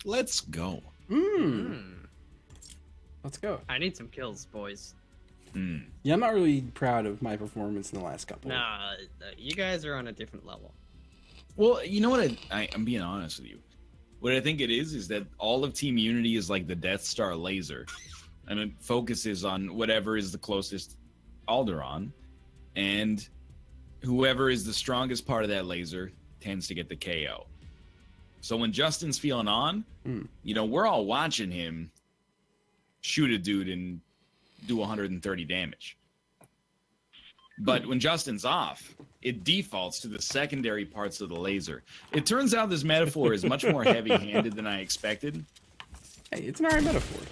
Let's go. Let's go. I need some kills, boys. Yeah, I'm not really proud of my performance in the last couple. Nah, you guys are on a different level. Well, you know what? I'm being honest with you. What I think it is that all of Team Unity is like the Death Star laser, and it focuses on whatever is the closest Alderaan, and whoever is the strongest part of that laser tends to get the KO. So when Justin's feeling on, you know, we're all watching him shoot a dude and do 130 damage. But when Justin's off, it defaults to the secondary parts of the laser. It turns out this metaphor is much more heavy-handed than I expected. Hey, it's an alright metaphor.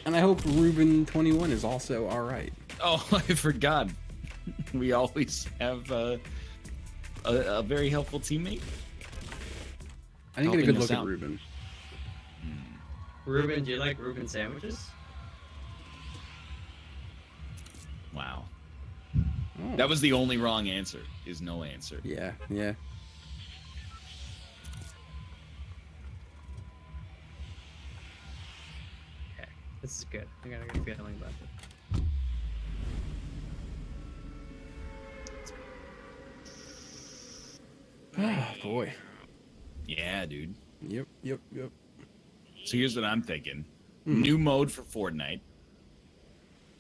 And I hope Ruben21 is also alright. Oh, I forgot. We always have a very helpful teammate. I didn't get a good look at Ruben. Ruben, do you like Ruben sandwiches? Wow. Oh. That was the only wrong answer, is no answer. Yeah. Okay, this is good. I got a good feeling about it. Oh, boy. Yeah, dude. Yep. So here's what I'm thinking. New mode for Fortnite.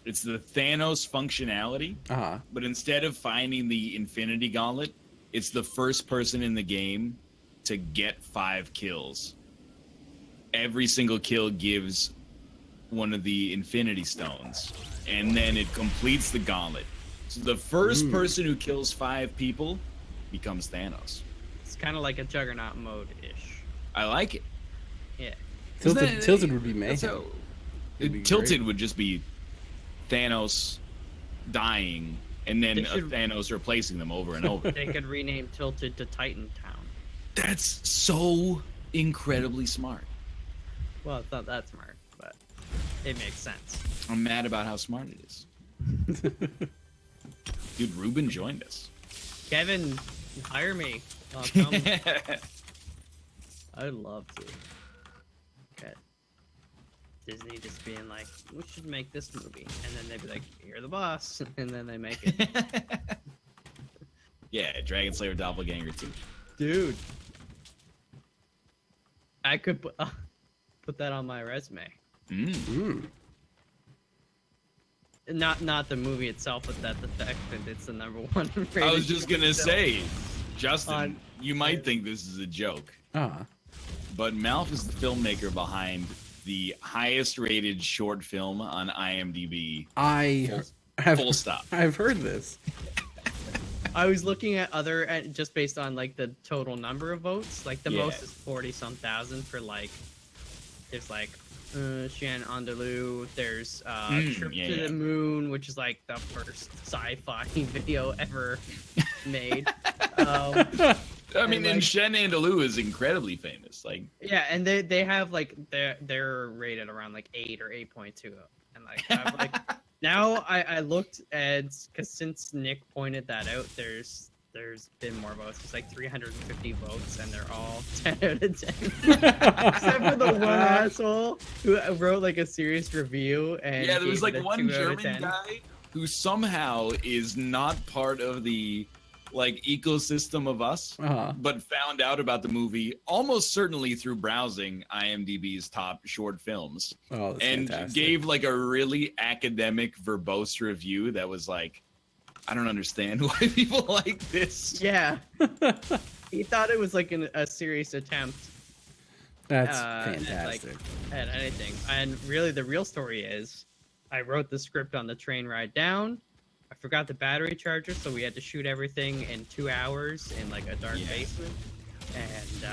It's the Thanos functionality, but instead of finding the Infinity Gauntlet, it's the first person in the game to get 5 kills. Every single kill gives one of the Infinity Stones, and then it completes the gauntlet. So the first person who kills 5 people becomes Thanos. It's kind of like a Juggernaut mode-ish. I like it. Yeah. Tilted would be mayhem. Tilted would just be Thanos dying and then Thanos replacing them over and over. They could rename Tilted to Titan Town. That's so incredibly smart. Well, it's not that smart, but it makes sense. I'm mad about how smart it is. Dude, Ruben joined us. Kevin, hire me. I'll come. I'd love to. Okay. Disney just being like, we should make this movie. And then they'd be like, you're the boss. And then they make it. Yeah, Dragon Slayer Doppelganger 2. Dude. I could put that on my resume. Not the movie itself, but the fact that it's the #1 I was just gonna say, Justin, you might think this is a joke. But Malf is the filmmaker behind the highest rated short film on IMDb. Full stop. I've heard this. I was looking at just based on like the total number of votes. Like the most is 40-some thousand for like, there's like Chien Andalou. There's Trip to the Moon, which is like the first sci-fi video ever made. I mean, and Chien Andalou is incredibly famous. Like, yeah, and they have like they're rated around like 8 or 8.2, and like I'm like now I looked at, because since Nick pointed that out, there's been more votes. It's like 350 votes, and they're all 10 out of 10, except for the one asshole who wrote like a serious review. And yeah, there was like one 2 out of German 10. guy who somehow is not part of the like ecosystem of us, but found out about the movie almost certainly through browsing IMDb's top short films, and fantastic. Gave like a really academic, verbose review that was like, I don't understand why people like this. Yeah, he thought it was like a serious attempt. That's fantastic. At anything, and really the real story is, I wrote the script on the train ride down. I forgot the battery charger, so we had to shoot everything in 2 hours in like a dark basement. And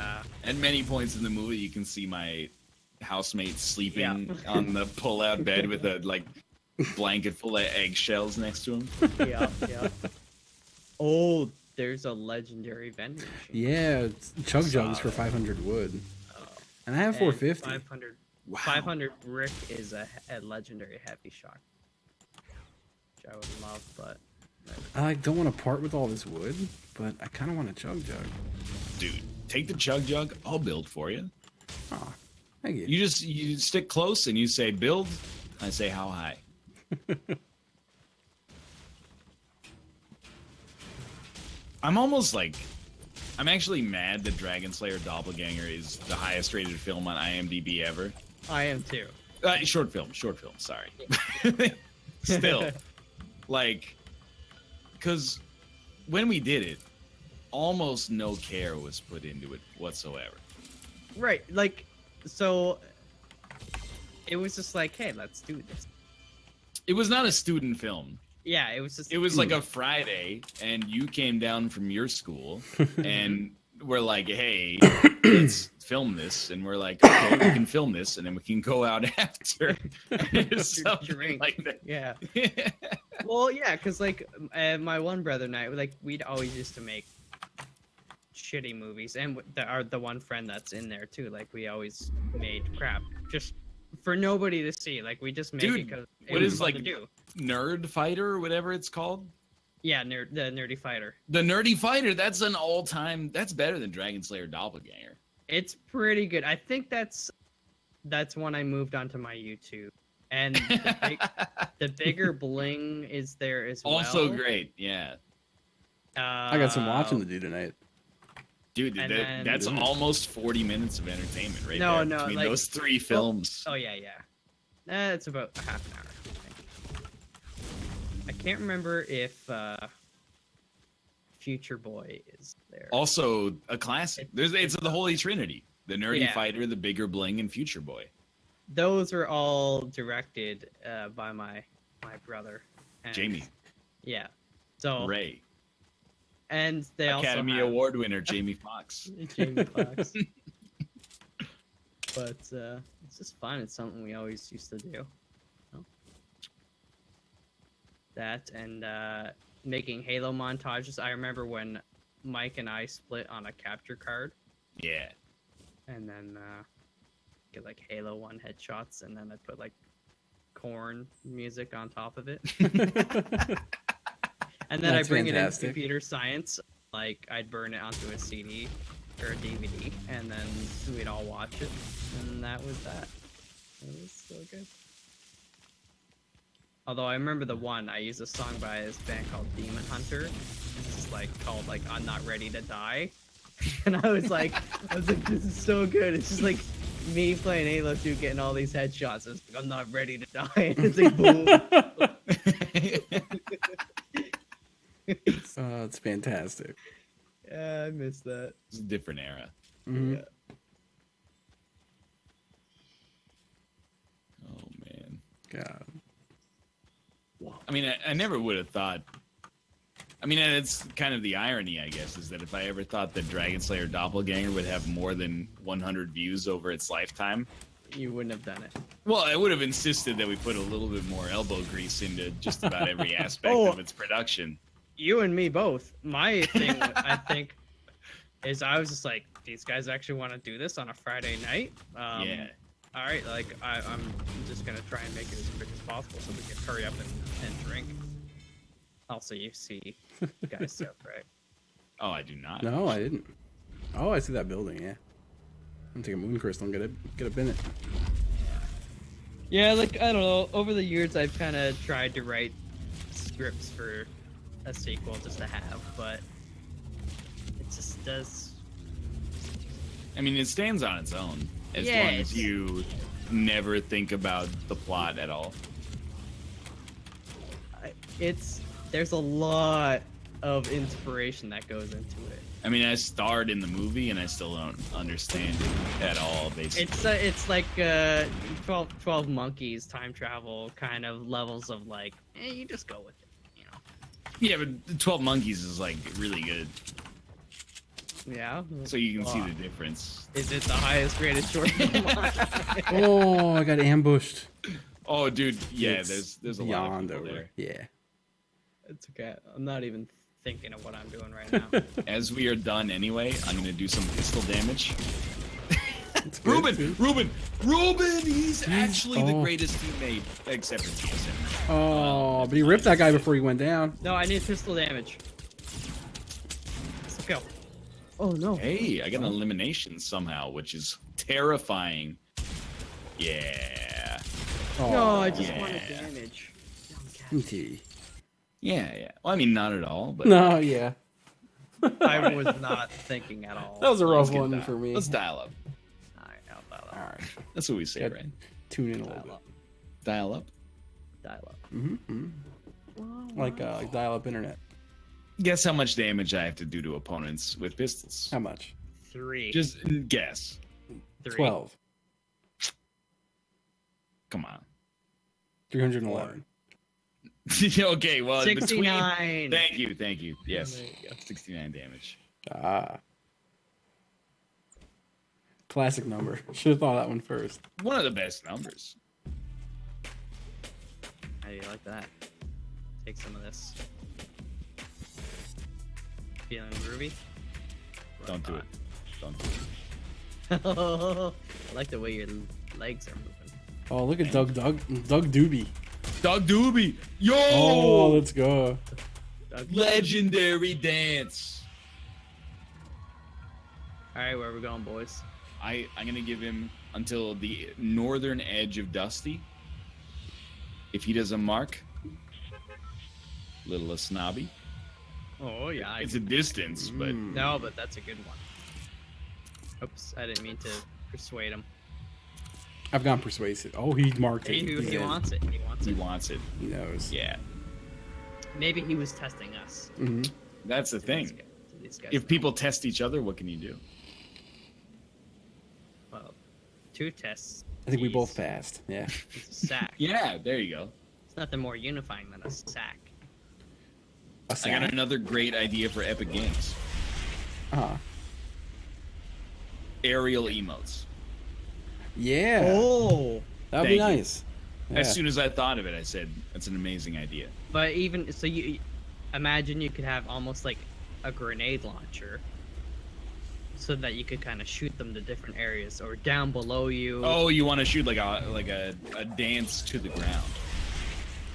at many points in the movie, you can see my housemate sleeping on the pull-out bed with a like blanket full of eggshells next to him. Yeah. Oh, there's a legendary vending machine. Yeah, it's chug jugs for 500 wood. And I have 450. 500. Wow. 500 brick is a legendary heavy shock. I would love, but I don't want to part with all this wood, but I kind of want a chug jug. dude, take the chug jug. I'll build for you. Oh, thank you. You stick close and you say build. I say how high. I'm actually mad that Dragon Slayer Doppelganger is the highest rated film on IMDb ever. I am too. Short film, sorry. Still, like, because when we did it, almost no care was put into it whatsoever. Right, like, so it was just like, hey, let's do this. It was not a student film. Yeah, it was just. It was like a Friday, and you came down from your school, and we're like, hey, let's film this. And we're like, okay, we can film this, and then we can go out after. Something like that. Yeah. Well, yeah, because, like, my one brother and I, like, we'd always used to make shitty movies. And the one friend that's in there, too. Like, we always made crap. Just for nobody to see. Like, we just made it because it was fun to do. Nerd Fighter or whatever it's called? Yeah, the Nerdy Fighter. The Nerdy Fighter, that's an all-time... That's better than Dragon Slayer Doppelganger. It's pretty good. I think that's when I moved onto my YouTube. And the bigger bling is there as well. Also great, yeah. I got some watching to do tonight. Dude, that's almost 40 minutes of entertainment right there between like, those three films. Oh, yeah. It's about a half an hour. I can't remember if Future Boy is there. Also, a classic. It's the Holy Trinity. The Nerdy Fighter, the Bigger Bling, and Future Boy. Those are all directed by my brother. And, Jamie. Yeah. So Ray. And they Academy also have Award winner Jamie Foxx. Jamie Foxx. But it's just fun. It's something we always used to do. That and making Halo montages. I remember when Mike and I split on a capture card. Yeah. And then get like Halo 1 headshots, and then I put like Korn music on top of it. And then I bring it into computer science. Like I'd burn it onto a CD or a DVD, and then we'd all watch it, and that was that. It was so good. Although I remember the one, I used a song by this band called Demon Hunter. It's just like called like I'm Not Ready to Die. And I was like, this is so good. It's just like me playing Halo 2, getting all these headshots. It's like, I'm not ready to die. And it's like boom. It's fantastic. Yeah, I miss that. It's a different era. Mm-hmm. Yeah. Oh man. God. I mean, I never would have thought. I mean, and it's kind of the irony, I guess, is that if I ever thought that Dragon Slayer Doppelganger would have more than 100 views over its lifetime, You wouldn't have done it. well, I would have insisted that we put a little bit more elbow grease into just about every aspect of its production. You and me both. My thing, I think, is I was just like, these guys actually want to do this on a Friday night. Yeah. All right, like I'm just gonna try and make it as quick as possible so we can hurry up and drink. Also, you see guys stuff, right? Oh, I do not. No, I didn't. Oh, I see that building. Yeah. I'm take a moon crystal and get a Bennett. Yeah, like I don't know. Over the years, I've kind of tried to write scripts for a sequel just to have, but it just does. I mean, it stands on its own as long as you never think about the plot at all. There's a lot of inspiration that goes into it. I mean, I starred in the movie and I still don't understand it at all. Basically, It's like 12 Monkeys time travel kind of levels of like, you just go with it, you know. Yeah, but 12 Monkeys is like really good. Yeah. So you can see the difference. Is it the highest rated short film? Oh, I got ambushed. Oh, dude, yeah, It's there's a lot of beyond people over. there. Yeah. It's okay. I'm not even thinking of what I'm doing right now. As we are done anyway, I'm gonna do some pistol damage. It's good, too. Ruben! He's actually the greatest teammate, except for TSM. Oh, but he ripped that guy before he went down. No, I need pistol damage. Let's go. Oh no. Hey, I got an elimination somehow, which is terrifying. Yeah. No, I just yeah. wanted damage. Okay. Yeah. Well, I mean, not at all, but No, yeah. I was not thinking at all. That was a rough Let's get one that. for me. Let's dial up. Alright, I'll dial up. All right. That's what we say, Good. right? Tune in a little Dial up. bit. Dial up. Dial up. Like dial up internet. Guess how much damage I have to do to opponents with pistols? How much? 3. Just guess. 3. 12. Come on. 311. Okay, well, between... 69. Thank you. Yes, There you go. 69 damage. Ah. Classic number. Should have thought of that one first. One of the best numbers. How do you like that? Take some of this. Feeling groovy? Don't do it. Don't do it. I like the way your legs are moving. Oh, look at Doug Doobie. Doug Doobie. Yo! Oh, let's go. Legendary dance. Alright, where are we going, boys? I'm going to give him until the northern edge of Dusty. If he doesn't mark, little snobby. Oh, yeah. It's a distance, but No, but that's a good one. Oops, I didn't mean to persuade him. I've gone persuasive. Oh, he marked it. He He's in. wants it. He wants he it. wants it. He knows. Yeah, Maybe he was testing us. hmm that's the thing. These guys If know. people test each other, what can you do? Well, 2 tests. I think we Jeez. both passed. Yeah. It's a sack. Yeah, there you go. It's nothing more unifying than a sack. A I sack. got another great idea for Epic Games. Uh-huh. Aerial emotes. Yeah. Oh! That would be Thank you. nice. Yeah. As soon as I thought of it, I said, that's an amazing idea. But even so, you imagine you could have almost like a grenade launcher, so that you could kind of shoot them to different areas or down below you. Oh, you want to shoot like a dance to the ground.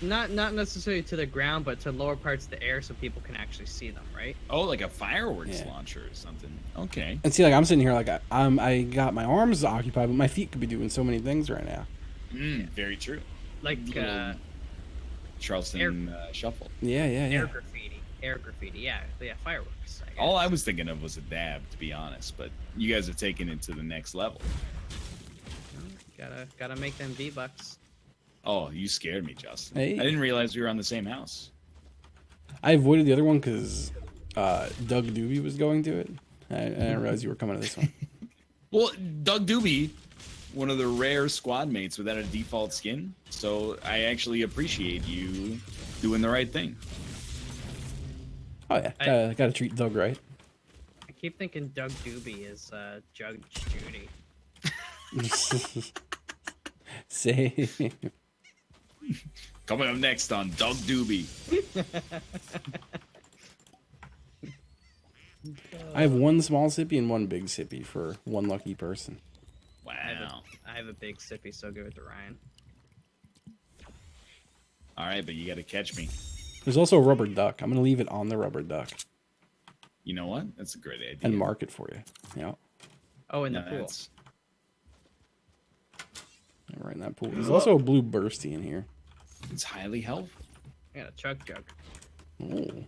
Not necessarily to the ground, but to lower parts of the air, so people can actually see them, right? Oh, like a fireworks Yeah. launcher or something. Okay. And see, like, I'm sitting here, like, I got my arms occupied, but my feet could be doing so many things right now. Very true. Like Little Charleston shuffle. Yeah. air graffiti. Yeah, fireworks. I guess. All I was thinking of was a dab, to be honest, but you guys have taken it to the next level. Gotta make them V-bucks. Oh, you scared me, Justin. Hey. I didn't realize we were on the same house. I avoided the other one because Doug Doobie was going to it. I didn't realize you were coming to this one. Well, Doug Doobie, one of the rare squad mates without a default skin, so I actually appreciate you doing the right thing. Oh, yeah. Gotta treat Doug right. I keep thinking Doug Doobie is Judge Judy. Same. Coming up next on Doug Doobie. I have one small sippy and one big sippy for one lucky person. Wow. I have a big sippy, so give it to Ryan. All right, but you got to catch me. There's also a rubber duck. I'm gonna leave it on the rubber duck You know what? That's a great idea. and mark it for you. Yeah, Oh, in the No, pool. that's- right in that pool. There's also a blue bursty in here. It's highly helpful. I got a chug jug. Oh,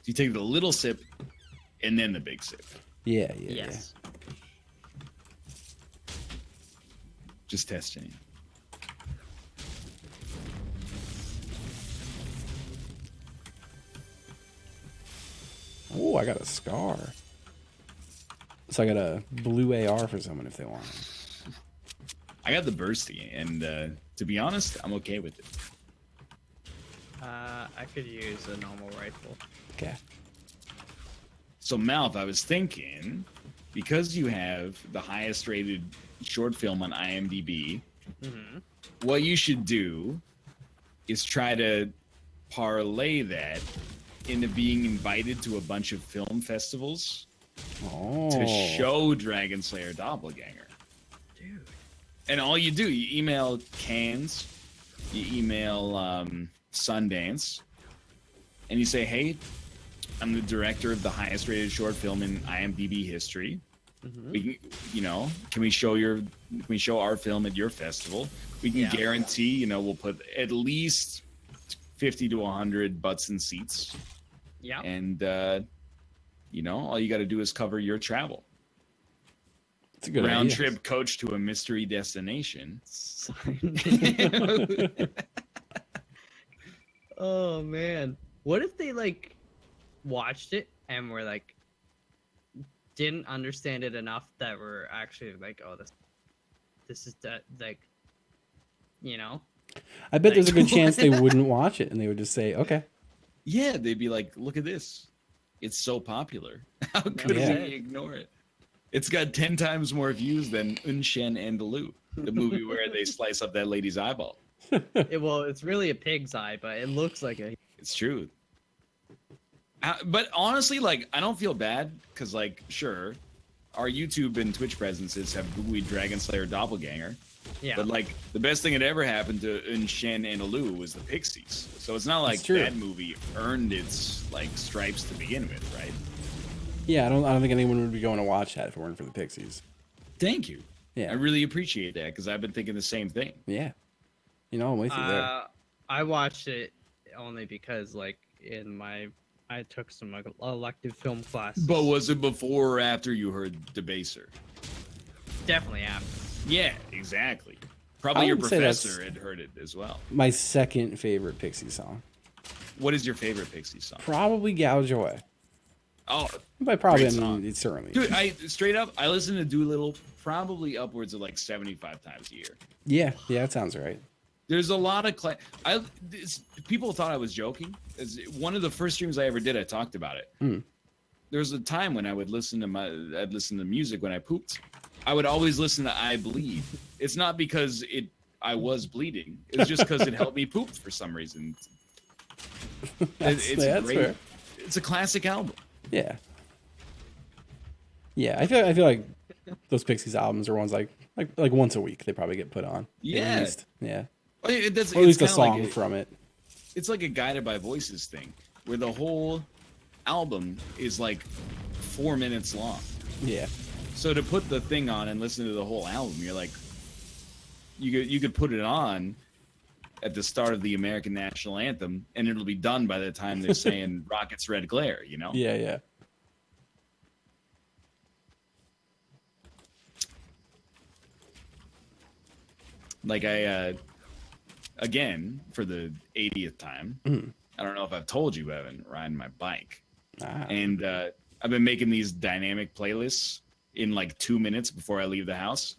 You take the little sip and then the big sip. yeah. Yes. Just testing you. Oh, I got a scar. So I got a blue AR for someone if they want it. I got the bursty, and to be honest, I'm okay with it. I could use a normal rifle. Okay. So, Malf, I was thinking, because you have the highest rated short film on IMDb, Mm-hmm. what you should do is try to parlay that into being invited to a bunch of film festivals Oh. to show Dragon Slayer Doppelganger. Dude. And all you do, you email Cannes, you email Sundance, and you say, "Hey, I'm the director of the highest rated short film in IMDb history. Mhm. We can, can we show our film at your festival? We can Yeah. guarantee, we'll put at least 50 to 100 butts and seats. Yeah. And, all you got to do is cover your travel. It's a good Round idea. trip coach to a mystery destination. Oh man, what if they like watched it and were like didn't understand it enough that we're actually like, oh, this is that like, I bet there's a good Like, chance they wouldn't watch it and they would just say, okay. Yeah, they'd be like, look at this. It's so popular. How could Yeah. we ignore it? It's got 10 times more views than Unshen and Lu, the movie where they slice up that lady's eyeball. it's really a pig's eye, but it looks like a. It's true. But honestly, like, I don't feel bad because, like, sure, our YouTube and Twitch presences have buoyed Dragon Slayer Doppelganger. Yeah. But, like, the best thing that ever happened to Unshen and Alu was the Pixies. So it's not like That's true. that movie earned its, like, stripes to begin with, right? Yeah, I don't think anyone would be going to watch that if it weren't for the Pixies. Thank you. Yeah. I really appreciate that because I've been thinking the same thing. Yeah. I'm with you there. I watched it only because, like, I took some elective film classes. But was it before or after you heard Debaser? Definitely after. Yeah, exactly. I Probably your would say that's- professor had heard it as well. My second favorite Pixie song. What is your favorite Pixie song? Probably Gouge Away. Oh, By probably, Great I song. mean, it's certainly. dude, I listen to Doolittle probably upwards of like 75 times a year. Yeah, that sounds right. There's a lot of people thought I was joking. One of the first streams I ever did, I talked about it. There was a time when I'd listen to music when I pooped. I would always listen to I Bleed. It's not because I was bleeding. It's just because it helped me poop for some reason. That's great. fair. It's a classic album. Yeah. Yeah, I feel like those Pixies albums are ones like once a week they probably get put on. Yeah. At least. Yeah. Well, Or at least a song from it. It's like a Guided by Voices thing, where the whole album is like 4 minutes long. Yeah. So to put the thing on and listen to the whole album, you're like, you could put it on at the start of the American national anthem, and it'll be done by the time they're saying "Rockets' Red Glare." Yeah. Like again, for the 80th time, I don't know if I've told you, Evan, riding my bike. And I've been making these dynamic playlists in like 2 minutes before I leave the house.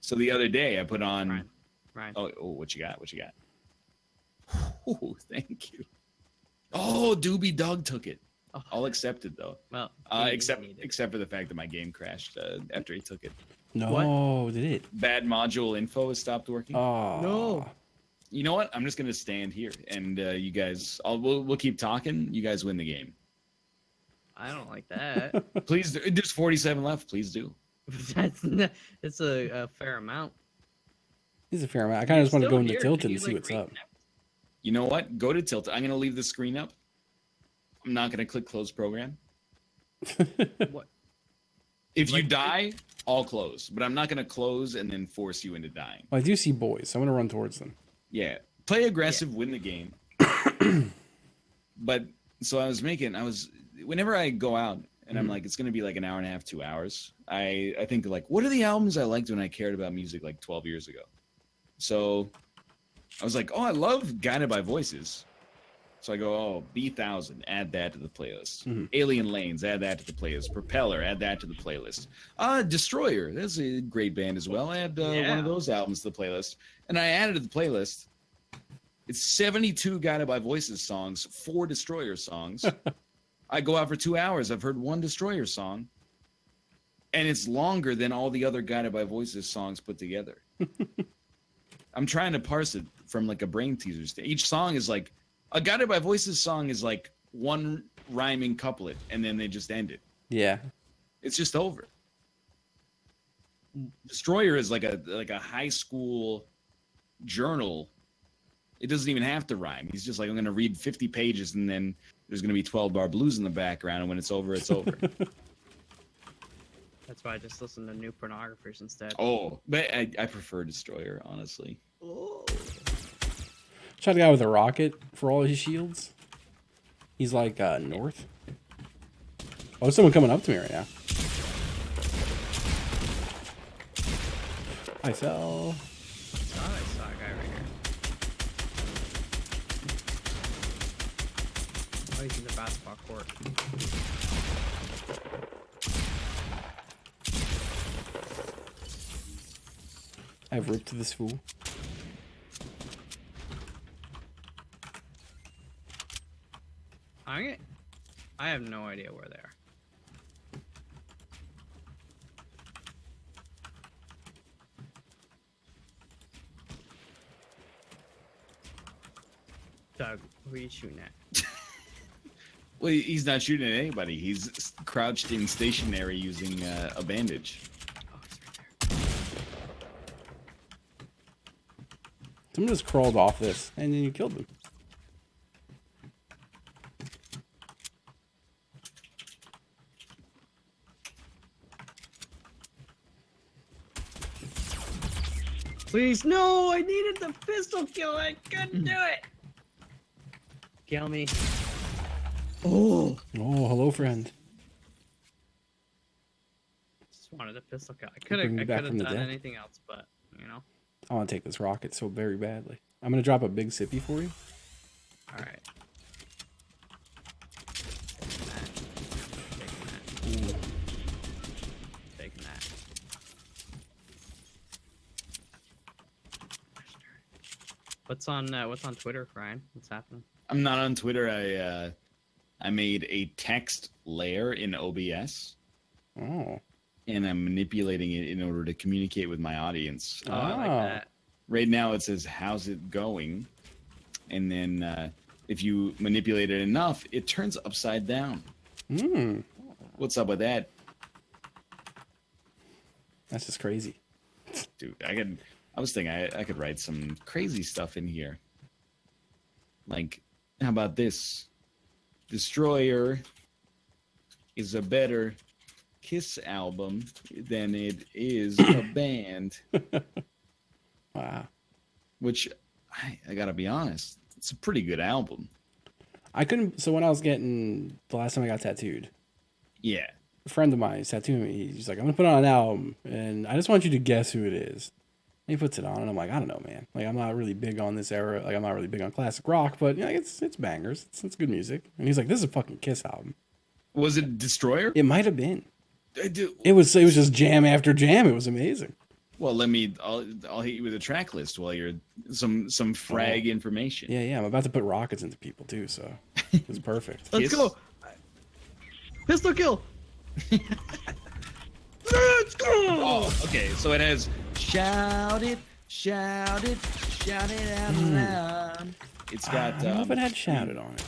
So the other day I put on, Ryan. Oh, what you got? Oh, thank you. Oh, Doobie Dog took it. Oh. All accepted though. Well, Except for the fact that my game crashed after he took it. No, did it? Bad module info has stopped working. Oh No. You know what? I'm just gonna stand here, and you guys, we'll keep talking. You guys win the game. I don't like that. Please, there's 47 left. Please do. It's a fair amount. It's a fair amount. I kind of just want to Still go into here. Tilted Can and you, see like, what's up. reconnect? You know what? Go to Tilt. I'm gonna leave the screen up. I'm not gonna click close program. What? If you Like- die, I'll close, but I'm not gonna close and then force you into dying. Well, I do see boys, so I'm gonna run towards them. Yeah, play aggressive, win the game. But so whenever I go out and I'm like, it's gonna be like an hour and a half, 2 hours. I think like, what are the albums I liked when I cared about music like 12 years ago? So I was like, oh, I love Guided by Voices. So I go, oh, B1000, add that to the playlist. Alien Lanes, add that to the playlist. Propeller, add that to the playlist. Destroyer, that's a great band as well. Add one of those albums to the playlist. And I added to the playlist. It's 72 Guided by Voices songs, 4 Destroyer songs. I go out for 2 hours. I've heard 1 Destroyer song. And it's longer than all the other Guided by Voices songs put together. I'm trying to parse it from like a brain teaser. Each song is like, a Guided by Voices song is like 1 rhyming couplet, and then they just end it. Yeah. It's just over. Destroyer is like a high school journal. It doesn't even have to rhyme. He's just like, I'm going to read 50 pages and then there's gonna be 12-bar blues in the background, and when it's over, it's over. That's why I just listen to new pornographers instead. Oh, but I prefer Destroyer, honestly. Oh. Try the guy with a rocket for all his shields. He's like north. Oh, there's someone coming up to me right now. I fell. I thought I saw a guy right here. Oh, he's in the basketball court. I've ripped this fool. I have no idea where they are. Doug, who are you shooting at? Well, he's not shooting at anybody. He's crouched in stationary using a bandage. Oh, he's right there. Someone just crawled off this, and then you killed them. Please, no! I needed the pistol kill. I couldn't do it. Kill me. Oh, Oh, hello, friend. just wanted a pistol kill. I Bring could me have back from the done dead. anything else, but you know. I want to take this rocket so very badly. I'm gonna drop a big sippy for you. All right. Ooh. Taking that. What's on Twitter, Ryan? What's happening? I'm not on Twitter. I made a text layer in OBS, Oh. and I'm manipulating it in order to communicate with my audience. Oh, I like Ah. that. Right now it says, "How's it going?" And then if you manipulate it enough, it turns upside down. Hmm. What's up with that, That's just crazy. dude? I was thinking I could write some crazy stuff in here. Like, how about this? Destroyer is a better Kiss album than it is a band. Wow. Which, I gotta be honest, it's a pretty good album. I couldn't. So when I was getting the last time I got tattooed, Yeah. a friend of mine tattooed me. He's like, "I'm gonna put on an album, and I just want you to guess who it is." And he puts it on, and I'm like, "I don't know, man. Like, I'm not really big on this era. Like, I'm not really big on classic rock, but you know, it's bangers. It's good music." And he's like, "This is a fucking Kiss album." Was it Destroyer? It might have been. Dude, It was just jam after jam. It was amazing. well, I'll hit you with a track list while you're some frag information. Yeah. I'm about to put rockets into people too, so it's perfect. Let's Kiss? go. Pistol kill. Let's go. Oh, okay. So it has shout it out loud. It's got I don't know if it had shouted on it.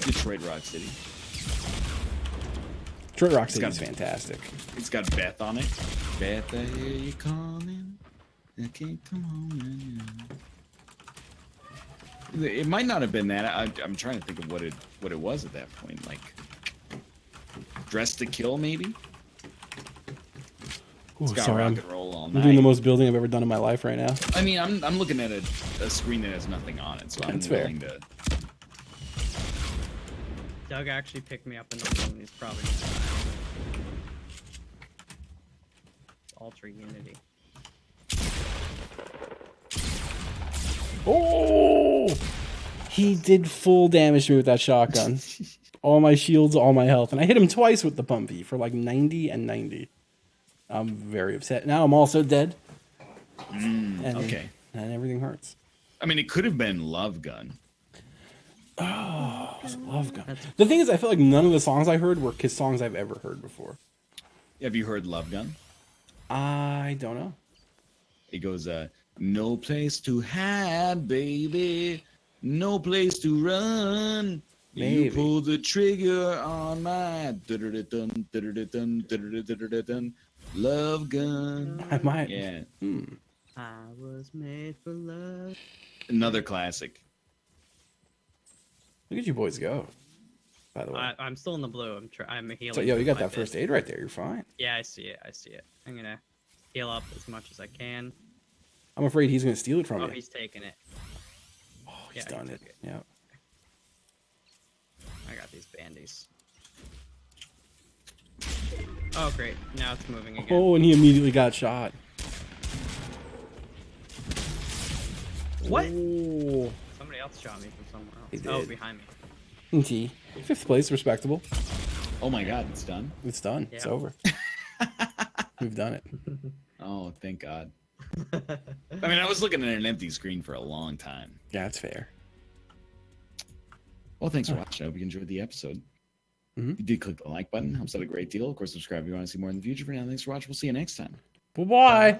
Detroit Rock City. Detroit Rock City got- is fantastic. It's got Beth on it. Beth, I hear you calling. I can't come home now. It might not have been that. I'm trying to think of what it was at that point. Like, Dress to Kill, maybe. Ooh, It's got sorry, rock I'm and roll all doing the night. most building I've ever done in my life right now. I mean, I'm looking at a screen that has nothing on it, so I'm That's fair. willing to. Doug actually picked me up in the room. He's probably gonna die. Ultra Unity. Oh! He did full damage to me with that shotgun. All my shields, all my health. And I hit him twice with the pumpy for like 90 and 90. I'm very upset. Now I'm also dead. And, Okay. And everything hurts. I mean, it could have been Love Gun. Oh, it was Love Gun. The thing is, I feel like none of the songs I heard were Kiss songs I've ever heard before. Have you heard Love Gun? I don't know. It goes, no place to hide, baby. No place to run. Maybe. You pull the trigger on my dun, dun, dun, Love Gun. I might. Yeah, I was made for love. another classic. Look at you boys go. by the way. I'm still in the blue. I'm healing. So, yo, you got my that first aid right there. You're fine. Yeah, I see it. I see it. I'm gonna heal up as much as I can. I'm afraid he's gonna steal it from Oh, you. he's taking it. Oh, he's Yeah, he done it. took it. Yeah. I got these bandies. Oh, great. Now it's moving again. Oh, and he immediately got shot. What? Oh. Somebody else shot me from somewhere else. He Oh, did. behind me. T. 5th place, respectable. Oh my God, it's done. It's done. It's Yeah. over. We've done it. Oh, thank God. I mean, I was looking at an empty screen for a long time. Yeah, it's fair. Well, thanks for watching. I hope you enjoyed the episode. Mhm. If you did click the like button, helps out a great deal. Of course, subscribe if you want to see more in the future. For now, thanks for watching. We'll see you next time. Bye-bye. Bye.